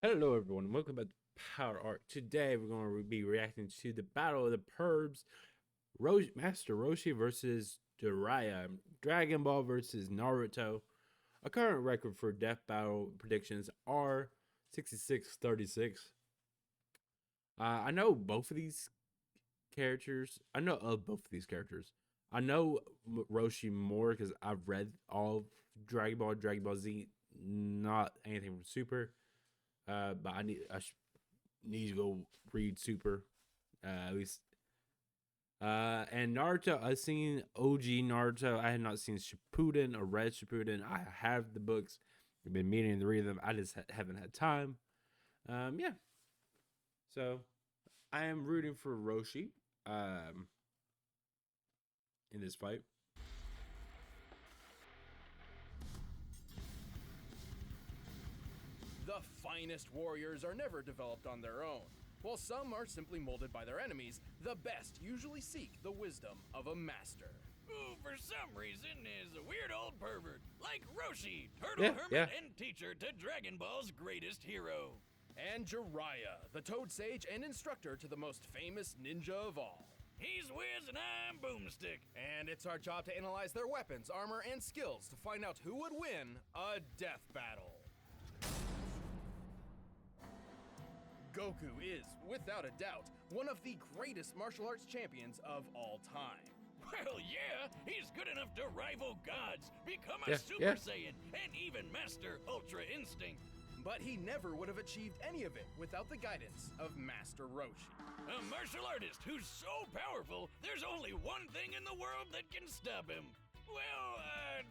Hello, everyone. Welcome back to Power Art. Today, we're going to be reacting to the Battle of the Perbs, Master Roshi versus Jiraiya, Dragon Ball versus Naruto. A current record for death battle predictions are 66-36. I know both of these characters. I know of both of these characters. I know Roshi more because I've read all of Dragon Ball Z, not anything from Super. But need to go read Super, at least. And Naruto, I've seen OG Naruto. I had not seen Shippuden or read Shippuden. I have the books. I've been meaning to read them. I just haven't had time. Yeah. So I am rooting for Roshi. In this fight. The finest warriors are never developed on their own. While some are simply molded by their enemies, the best usually seek the wisdom of a master. Who, for some reason, is a weird old pervert, like Roshi, turtle hermit and teacher to Dragon Ball's greatest hero. And Jiraiya, the Toad Sage and instructor to the most famous ninja of all. He's Wiz and I'm Boomstick. And it's our job to analyze their weapons, armor, and skills to find out who would win a death battle. Goku is, without a doubt, one of the greatest martial arts champions of all time. Well, yeah, he's good enough to rival gods, become a Super Saiyan, and even master Ultra Instinct. But he never would have achieved any of it without the guidance of Master Roshi. A martial artist who's so powerful, there's only one thing in the world that can stop him. Well,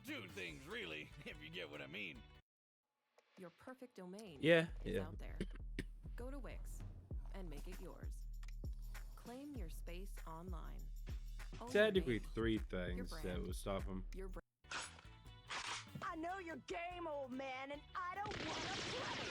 two things, really, if you get what I mean. Your perfect domain is out there. Go to Wix and make it yours. Claim your space online. Technically, three things that will stop him. I know your game, old man, and I don't want to play.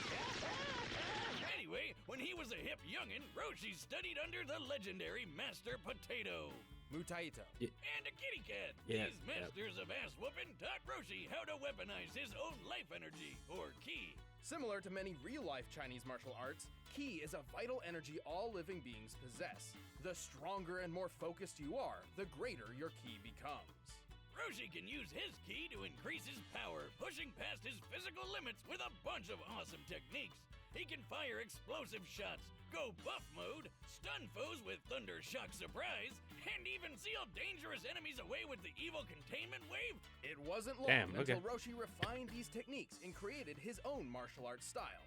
Anyway, when he was a hip youngin', Roshi studied under the legendary Master Potato. Mutaito. And a kitty cat. These masters of ass whooping taught Roshi how to weaponize his own life energy, or ki. Similar to many real-life Chinese martial arts, ki is a vital energy all living beings possess. The stronger and more focused you are, the greater your ki becomes. Roshi can use his ki to increase his power, pushing past his physical limits with a bunch of awesome techniques. He can fire explosive shots, go buff mode, stun foes with Thunder Shock Surprise, and even seal dangerous enemies away with the evil containment wave. It wasn't long until Roshi refined these techniques and created his own martial arts style,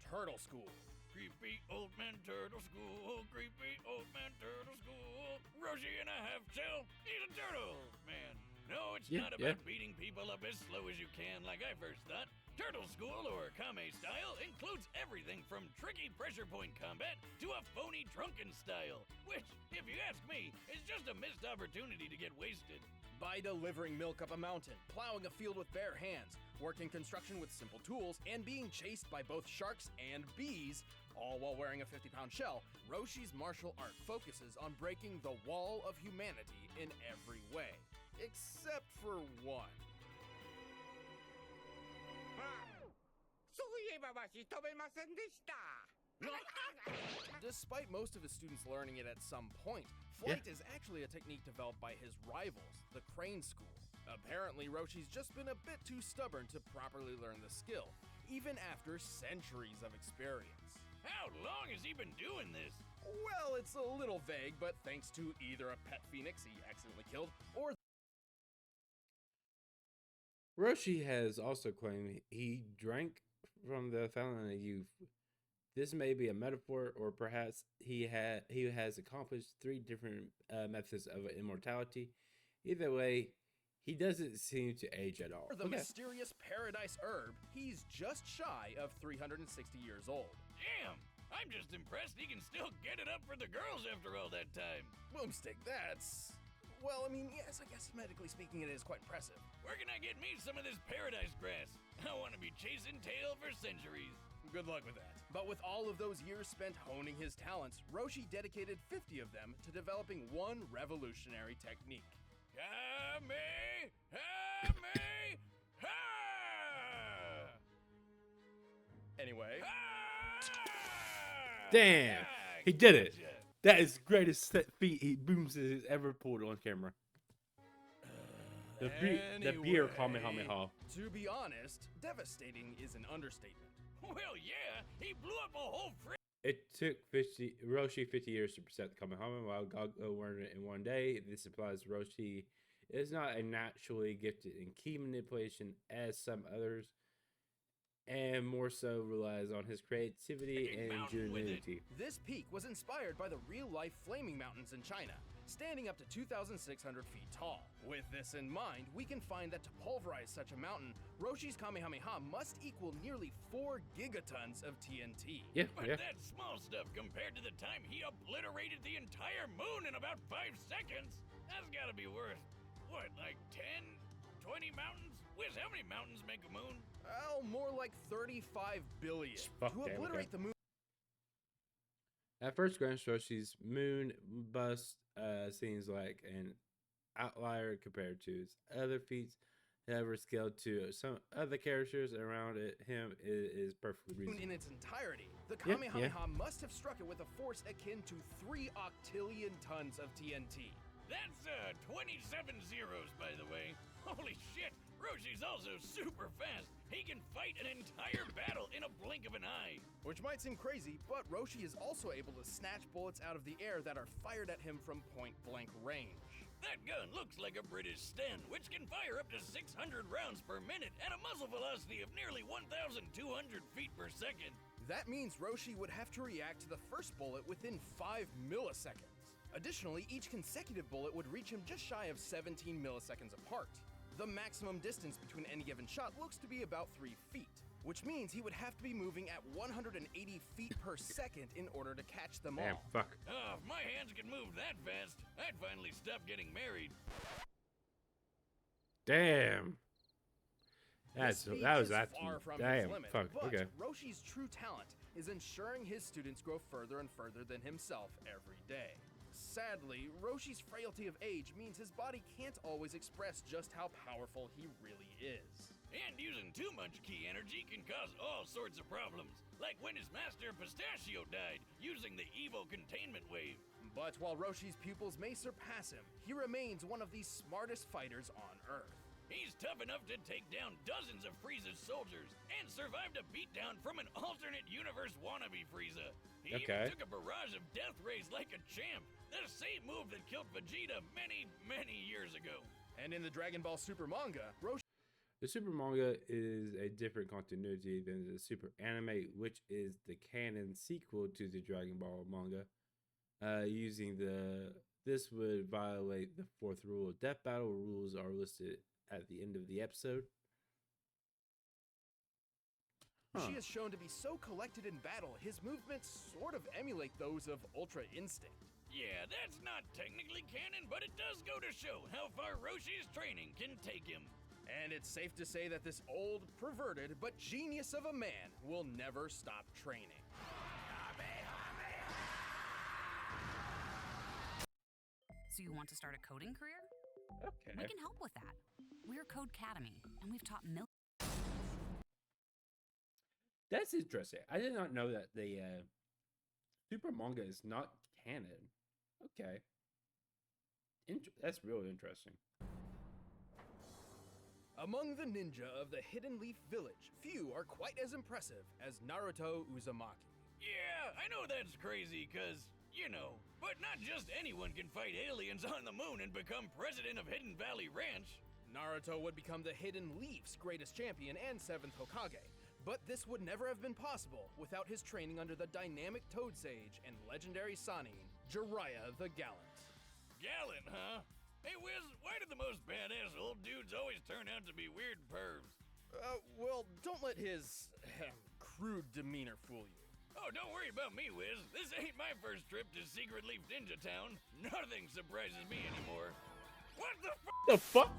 Turtle School. Creepy old man turtle school, creepy old man turtle school. Roshi and a half shell, he's a turtle, man. No, it's not about beating people up as slow as you can like I first thought. Turtle School, or Kame style, includes everything from tricky pressure point combat to a phony drunken style, which, if you ask me, is just a missed opportunity to get wasted. By delivering milk up a mountain, plowing a field with bare hands, working construction with simple tools, and being chased by both sharks and bees, all while wearing a 50-pound shell, Roshi's martial art focuses on breaking the wall of humanity in every way. Except for one. Despite most of his students learning it at some point, flight is actually a technique developed by his rivals, the Crane School. Apparently, Roshi's just been a bit too stubborn to properly learn the skill, even after centuries of experience. How long has he been doing this? Well, it's a little vague, but thanks to either a pet phoenix he accidentally killed, or Roshi has also claimed he drank from the fountain of youth. This may be a metaphor, or perhaps he has accomplished three different methods of immortality. Either way, he doesn't seem to age at all. For the mysterious paradise herb, he's just shy of 360 years old. Damn! I'm just impressed he can still get it up for the girls after all that time. Boomstick, that's... Well, I mean, yes, I guess medically speaking it is quite impressive. Where can I get me some of this paradise grass? I want to be chasing tail for centuries. Good luck with that. But with all of those years spent honing his talents, Roshi dedicated 50 of them to developing one revolutionary technique. Kame! Anyway... Damn, he did it. That is the greatest feat he Booms has ever pulled on camera. The beer Kamehameha. To be honest, devastating is an understatement. Well, yeah, he blew up a whole It took Roshi 50 years to present the Kamehameha, while Gago learned it in one day. This implies Roshi is not a naturally gifted in key manipulation as some others, and more so relies on his creativity and ingenuity. This peak was inspired by the real-life flaming mountains in China, standing up to 2,600 feet tall. With this in mind, we can find that to pulverize such a mountain, Roshi's Kamehameha must equal nearly 4 gigatons of TNT. But that's small stuff compared to the time he obliterated the entire moon in about 5 seconds. That's gotta be worth, what, like 10, 20 mountains? Wiz, how many mountains make a moon? Well, more like 35 billion. To obliterate the moon. At first glance, Roshi's moon bust seems like an outlier compared to his other feats. However, scaled to some other characters around him is perfectly reasonable. In its entirety, the Kamehameha must have struck it with a force akin to 3 octillion tons of TNT. That's 27 zeros, by the way. Holy shit, Roshi's also super fast. He can fight an entire battle in a blink of an eye. Which might seem crazy, but Roshi is also able to snatch bullets out of the air that are fired at him from point-blank range. That gun looks like a British Sten, which can fire up to 600 rounds per minute at a muzzle velocity of nearly 1,200 feet per second. That means Roshi would have to react to the first bullet within 5 milliseconds. Additionally, each consecutive bullet would reach him just shy of 17 milliseconds apart. The maximum distance between any given shot looks to be about 3 feet, which means he would have to be moving at 180 feet per second in order to catch them all. Fuck. Oh, if my hands could move that fast, I'd finally stop getting married. Damn. That was far from damn. his limit, Fuck. but Okay. Roshi's true talent is ensuring his students grow further and further than himself every day. Sadly, Roshi's frailty of age means his body can't always express just how powerful he really is. And using too much ki energy can cause all sorts of problems, like when his master Pistachio died using the evil containment wave. But while Roshi's pupils may surpass him, he remains one of the smartest fighters on Earth. He's tough enough to take down dozens of Frieza's soldiers and survived a beatdown from an alternate universe wannabe Frieza. He even took a barrage of death rays like a champ, the same move that killed Vegeta many, many years ago. And in the Dragon Ball Super manga, The Super manga is a different continuity than the Super anime, which is the canon sequel to the Dragon Ball manga. This would violate the 4th rule. Death battle rules are listed at the end of the episode. She is shown to be so collected in battle, his movements sort of emulate those of Ultra Instinct. Yeah, that's not technically canon, but it does go to show how far Roshi's training can take him. And it's safe to say that this old, perverted, but genius of a man will never stop training. So you want to start a coding career? Okay. We can help with that. We're Code Academy, and we've taught millions. That's interesting. I did not know that the Super manga is not canon. Okay. That's really interesting. Among the ninja of the Hidden Leaf Village, few are quite as impressive as Naruto Uzumaki. Yeah, I know that's crazy, cause, you know, but not just anyone can fight aliens on the moon and become president of Hidden Valley Ranch. Naruto would become the Hidden Leaf's greatest champion and 7th Hokage, but this would never have been possible without his training under the dynamic Toad Sage and legendary Sannin, Jiraiya the Gallant. Gallant, huh? Hey, Wiz, why do the most badass old dudes always turn out to be weird pervs? Well, don't let his crude demeanor fool you. Oh, don't worry about me, Wiz. This ain't my first trip to Secret Leaf Ninja Town. Nothing surprises me anymore. What the f***? The fuck?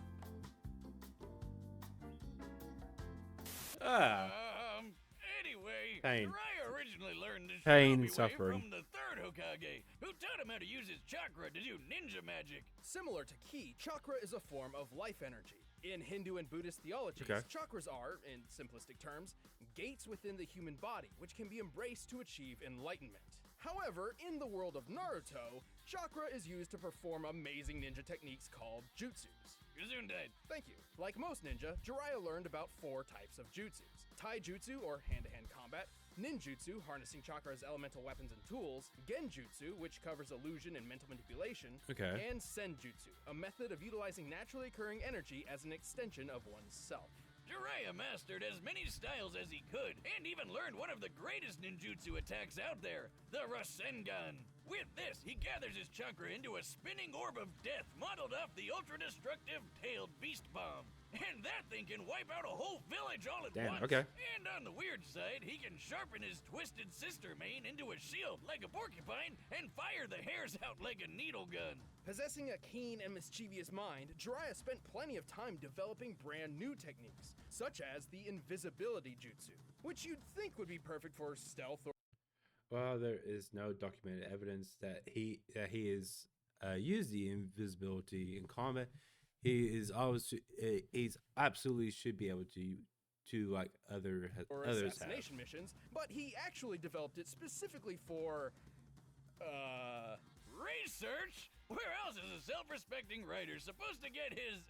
Anyway, Pain. Jiraiya originally learned this Pain, shinobi suffering. wave from the 3rd Hokage, who taught him how to use his chakra to do ninja magic. Similar to Ki, chakra is a form of life energy. In Hindu and Buddhist theologies, Okay. chakras are, in simplistic terms, gates within the human body, which can be embraced to achieve enlightenment. However, in the world of Naruto, chakra is used to perform amazing ninja techniques called jutsus. Gesundheit. Thank you. Like most ninja, Jiraiya learned about 4 types of jutsus. Taijutsu, or hand-to-hand combat, ninjutsu, harnessing chakra as elemental weapons and tools, genjutsu, which covers illusion and mental manipulation, Okay. and senjutsu, a method of utilizing naturally occurring energy as an extension of one's self. Jiraiya mastered as many styles as he could, and even learned one of the greatest ninjutsu attacks out there, the Rasengan. With this, he gathers his chakra into a spinning orb of death modeled off the ultra-destructive tailed beast bomb. And that thing can wipe out a whole village all at Damn, once. okay. And on the weird side, he can sharpen his twisted sister mane into a shield like a porcupine and fire the hairs out like a needle gun. Possessing a keen and mischievous mind, Jiraiya spent plenty of time developing brand new techniques, such as the invisibility jutsu, which you'd think would be perfect for stealth or Well, there is no documented evidence that he is used the invisibility in combat. He is always he's absolutely should be able to like others assassination missions, but he actually developed it specifically for Research? Where else is a self-respecting writer supposed to get his,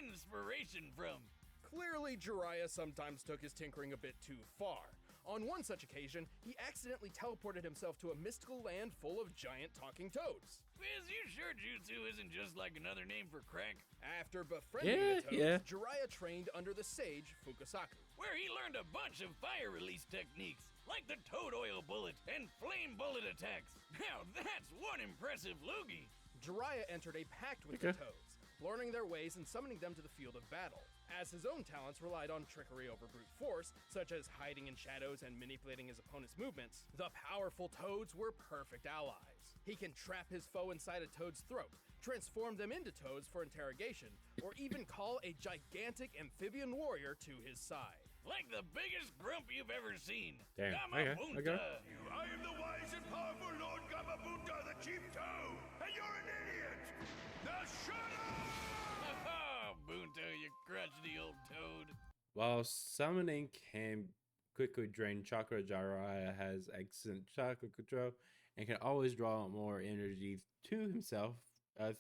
inspiration from? Clearly, Jiraiya sometimes took his tinkering a bit too far. On one such occasion, he accidentally teleported himself to a mystical land full of giant talking toads. Wiz, you sure jutsu isn't just like another name for crack? After befriending the toads, Yeah. Jiraiya trained under the sage Fukasaku. Where he learned a bunch of fire release techniques, like the toad oil bullet and flame bullet attacks. Now that's one impressive loogie. Jiraiya entered a pact with the toads, learning their ways and summoning them to the field of battle. As his own talents relied on trickery over brute force, such as hiding in shadows and manipulating his opponent's movements, the powerful toads were perfect allies. He can trap his foe inside a toad's throat, transform them into toads for interrogation, or even call a gigantic amphibian warrior to his side. Like the biggest grump you've ever seen. Damn, Gamabunta. okay. I am the wise and powerful Lord Gamabunta, the Chief Toad, and you're an idiot! Now shut up! Oh, Bunta, you crotchety old toad. While summoning can quickly drain chakra, Jiraiya has excellent chakra control and can always draw more energy to himself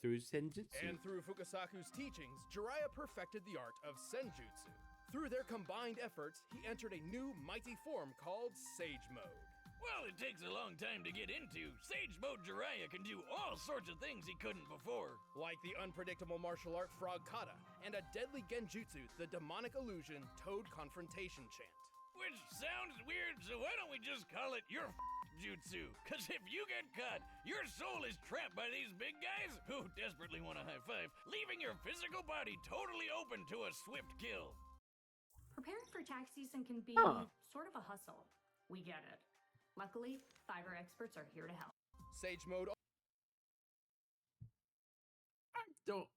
through senjutsu. And through Fukasaku's teachings, Jiraiya perfected the art of senjutsu. Through their combined efforts, he entered a new mighty form called Sage Mode. Well, it takes a long time to get into. Sage Mode Jiraiya can do all sorts of things he couldn't before. Like the unpredictable martial art Frog Kata, and a deadly genjutsu, the demonic illusion Toad Confrontation Chant. Which sounds weird, so why don't we just call it your jutsu? Cause if you get caught, your soul is trapped by these big guys who desperately want a high five, leaving your physical body totally open to a swift kill. Preparing for tax season can be sort of a hustle. We get it. Luckily, fiber experts are here to help. Sage Mode Don't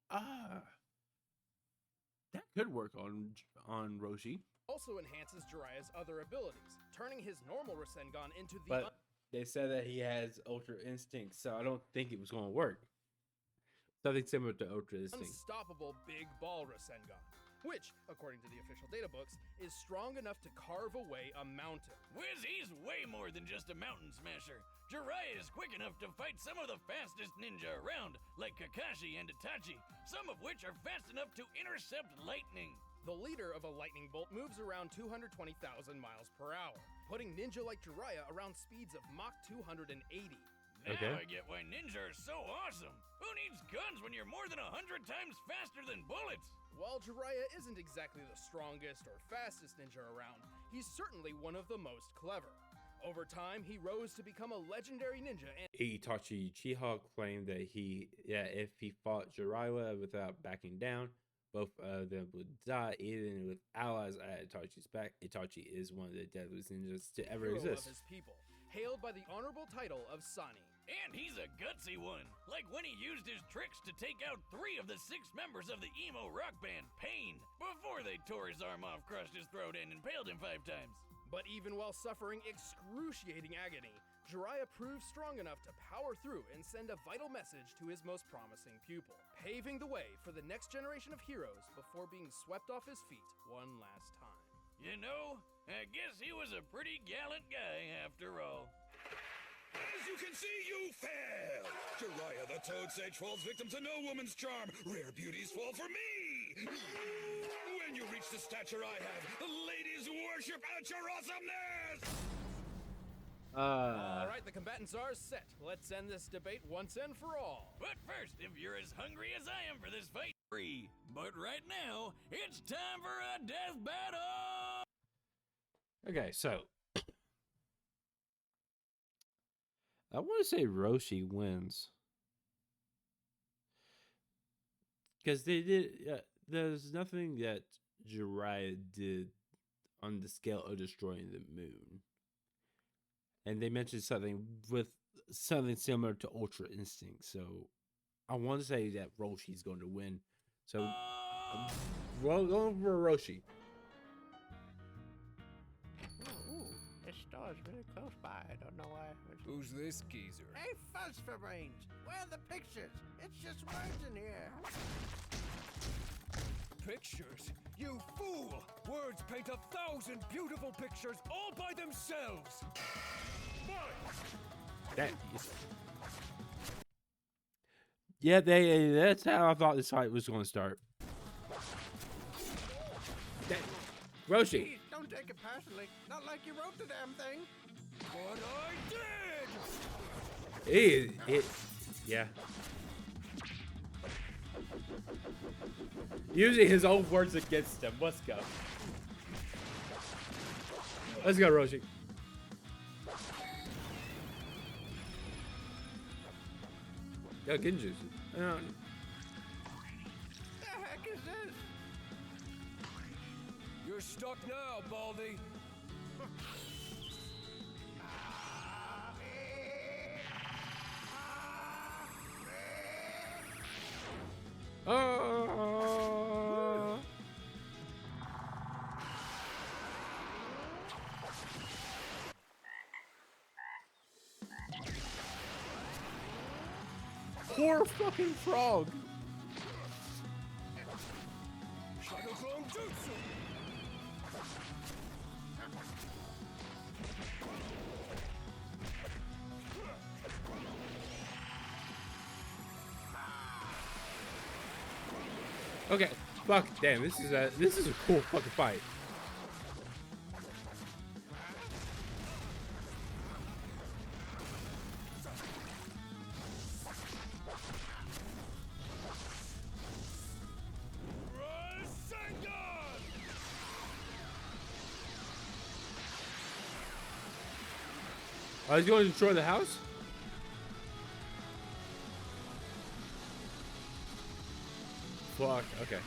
that could work on Roshi, also enhances Jiraiya's other abilities, turning his normal Rasengan into the but they said that he has Ultra Instinct, so I don't think it was going to work. Something similar to Ultra Instinct. unstoppable Big Ball Rasengan, which, according to the official data books, is strong enough to carve away a mountain. Wiz, he's way more than just a mountain smasher. Jiraiya is quick enough to fight some of the fastest ninja around, like Kakashi and Itachi, some of which are fast enough to intercept lightning. The leader of a lightning bolt moves around 220,000 miles per hour, putting ninja like Jiraiya around speeds of Mach 280. Now Okay. I get why ninja are so awesome. Who needs guns when you're more than 100 times faster than bullets? While Jiraiya isn't exactly the strongest or fastest ninja around, he's certainly one of the most clever. Over time, he rose to become a legendary ninja and Itachi Uchiha claimed that if he fought Jiraiya without backing down, both of them would die even with allies at Itachi's back. Itachi is one of the deadliest ninjas to ever hero exist. of his people, hailed by the honorable title of Sani. And he's a gutsy one, like when he used his tricks to take out 3 of the 6 members of the emo rock band Pain before they tore his arm off, crushed his throat, and impaled him 5 times. But even while suffering excruciating agony, Jiraiya proves strong enough to power through and send a vital message to his most promising pupil, paving the way for the next generation of heroes before being swept off his feet one last time. You know, I guess he was a pretty gallant guy after all. As you can see, you fail! Jiraiya the Toad Sage falls victim to no woman's charm. Rare beauties fall for me! When you reach the stature I have, the ladies worship at your awesomeness! All right, the combatants are set. Let's end this debate once and for all. But first, if you're as hungry as I am for this fight, free. But right now, it's time for a death battle! Okay, so I want to say Roshi wins because they did. There's nothing that Jiraiya did on the scale of destroying the moon, and they mentioned something similar to Ultra Instinct. So I want to say that Roshi's going to win. So I'm going for Roshi. This store's really close by. I don't know why. Who's this geezer? Hey, fuzz for brains. Where are the pictures? It's just words in here. Pictures? You fool! Words paint 1,000 beautiful pictures all by themselves! That is... Yeah, that's how I thought this fight was going to start. Roshi! Please, don't take it personally. Not like you wrote the damn thing. But I did! Yeah. Using his own words against him. Let's go. Let's go, Roshi. Yo, Genjutsu. The heck is this? You're stuck now, Baldy. Poor fucking frog. Shadow Clone Jutsu! Okay, fuck, damn, this is a cool fucking fight. Oh, he's going to destroy the house? Fuck, okay.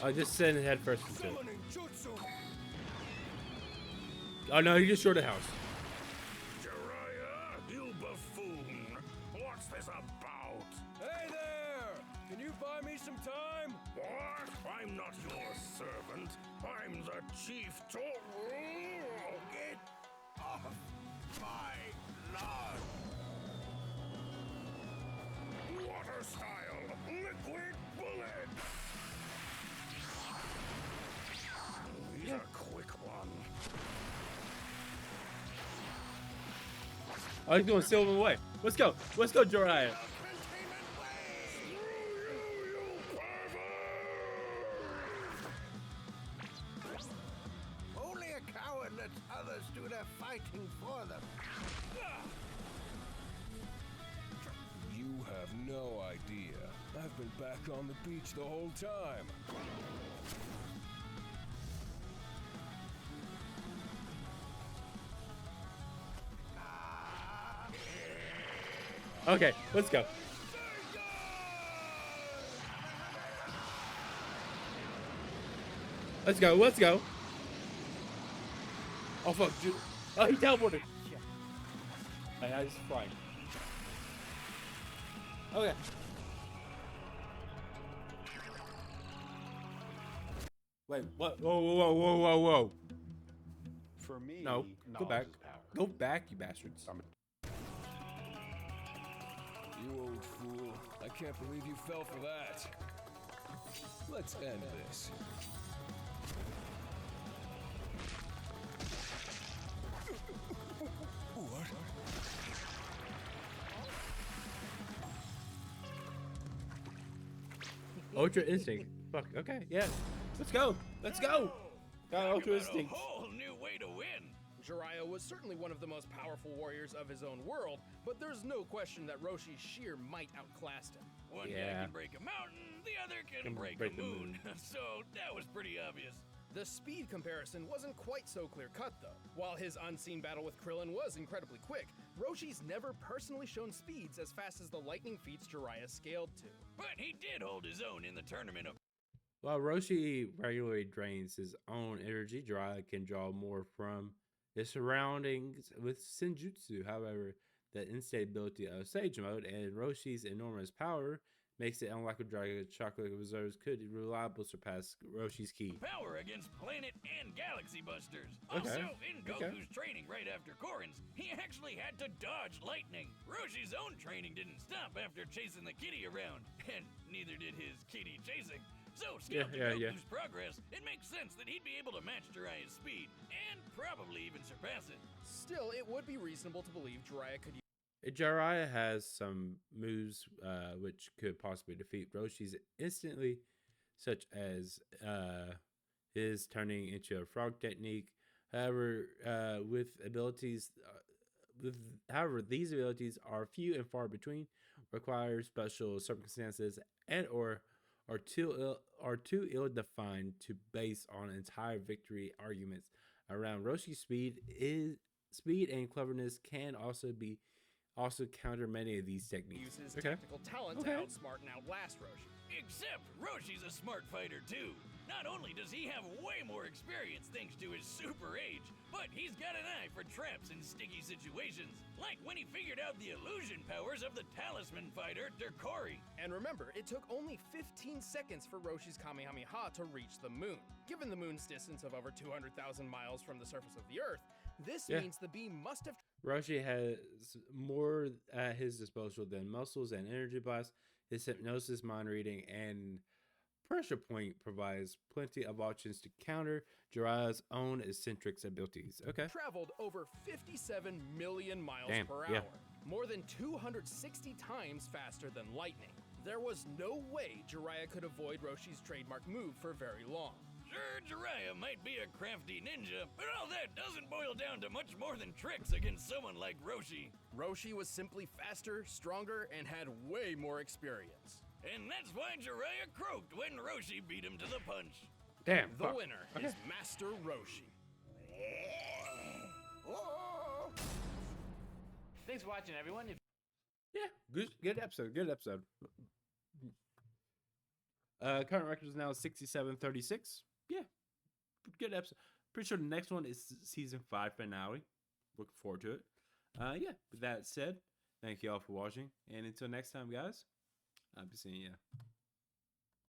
I just send head first into it. Summoning Jutsu! Oh no, he just destroyed the house. Jiraiya, you buffoon! What's this about? Hey there! Can you buy me some time? What? I'm not your servant. I'm the chief to rule! Get off my lawn. Water style! Liquid bullet! He's a quick one. Oh, he's going to steal him away. Let's go, Jiraiya. Only a coward lets others do their fighting for them. You have no idea. I've been back on the beach the whole time. Okay, let's go. Let's go. Oh fuck, dude. Oh, he teleported. Shit. I just flying. Okay. Wait, what? Whoa, whoa, whoa, whoa, whoa, whoa. For me, No, go knowledge back. is power. Go back, you bastards. You old fool. I can't believe you fell for that. Let's end this. What? Ultra Instinct. Fuck, okay, yeah. Let's go. Let's go. Got Talk Ultra about Instinct. a whole new way to win. Jiraiya was certainly one of the most powerful warriors of his own world, but there's no question that Roshi's sheer might outclassed him. One guy Yeah. can break a mountain, the other can break break a the moon. So that was pretty obvious. The speed comparison wasn't quite so clear-cut, though. While his unseen battle with Krillin was incredibly quick, Roshi's never personally shown speeds as fast as the lightning feats Jiraiya scaled to. But he did hold his own in the tournament of. While Roshi regularly drains his own energy, Jiraiya can draw more from his surroundings with Senjutsu. However, the instability of Sage Mode and Roshi's enormous power makes it unlikely Dragon Chocolate Reserves could reliably surpass Roshi's ki. Power against planet and galaxy busters. Okay, Also, in Goku's okay. training right after Korin's, he actually had to dodge lightning. Roshi's own training didn't stop after chasing the kitty around, and neither did his kitty chasing. So, scaled to Goku's progress, it makes sense that he'd be able to match Jiraiya's speed, and probably even surpass it. Still, it would be reasonable to believe Jiraiya could Jiraiya has some moves which could possibly defeat Roshi's instantly, such as his turning into a frog technique. However, these abilities are few and far between, require special circumstances, and or are too ill-defined to base on entire victory arguments around. Roshi's speed and cleverness can also counter many of these techniques. use his tactical talent to outsmart and outlast Roshi. Except Roshi's a smart fighter too. Not only does he have way more experience thanks to his super age, but he's got an eye for traps in sticky situations, like when he figured out the illusion powers of the talisman fighter Derkori. And remember, it took only 15 seconds for Roshi's Kamehameha to reach the moon. Given the moon's distance of over 200,000 miles from the surface of the Earth, this means the beam must have... Roshi has more at his disposal than muscles and energy blasts. His hypnosis, mind reading, and pressure point provides plenty of options to counter Jiraiya's own eccentric abilities. Okay. Traveled over 57 million miles per yeah. hour, more than 260 times faster than lightning. There was no way Jiraiya could avoid Roshi's trademark move for very long. Sure, Jiraiya might be a crafty ninja, but all that doesn't boil down to much more than tricks against someone like Roshi. Roshi was simply faster, stronger, and had way more experience. And that's why Jiraiya croaked when Roshi beat him to the punch. Damn. The winner is Master Roshi. Thanks for watching, everyone. Yeah, good episode. Good episode. Current record is now 67-36. Yeah, good episode. Pretty sure the next one is season 5 finale. Looking forward to it. Yeah, with that said, thank you all for watching. And until next time, guys, I'll be seeing you.